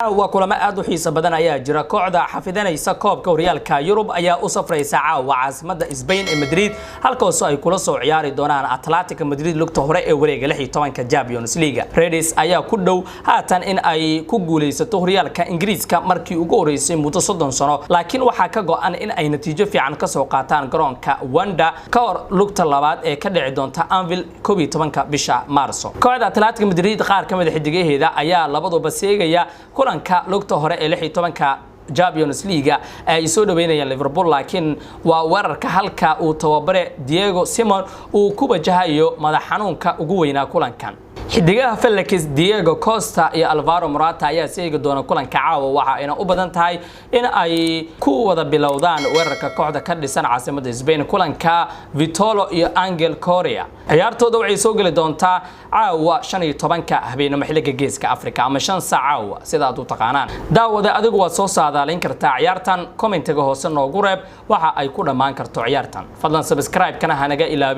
وكلما أدو حيس بدن أيها جرا كوعدا حفظنا يسكوب كوريال كيوروب أيها أسفر يسعى وعاصمة إسبين مدريد هالكوسو أي كلاسو عياري دونان أتلتيك مدريد لقطة هراء وريق لحي طبعا كجابيونس ليغا ريديس أيها كدو هاتان إن أي كوغوليس توريال كإنجليز كمركي وغوريس متصدن سنة لكن وحكاقو إن أي نتيجة في عن كسوقاتان جرون كواندا كور لقطة لباد كدعي دونتا أنفيل كوبي طبعا كبشا مارسو كوعدا أتلتيك مدريد قار كمد حدقيه هذا أيها لبادو بسيغا kulanka lugta hore ee 16ka Champions League ay soo dhaweynayaan Liverpool laakiin waa wararka halka uu tababare Diego Simon uu ku wajahayo madax xanuunka ugu weynaa kulankan xidigaha Felix Diego Costa iyo Alvaro Morata ayaa seegi doona kulanka caawa waxa ayna u badan tahay in ay ku wada bilowdaan weerarka kooxda ka dhisan caasimadda Spain kulanka Vitolo iyo Angel Correa ciyaartooda waxay soo gali doontaa caawa 15ka habeenimo xilliga geeska Afrika ama 5 saac caawa sida aad u taqaanaan daawada adigu waa soo saadaalin kartaa ciyaartan commentiga hoose noogu reeb waxa ay ku dhamaan karto ciyaartan fadlan subscribe kana hanaga ilaawin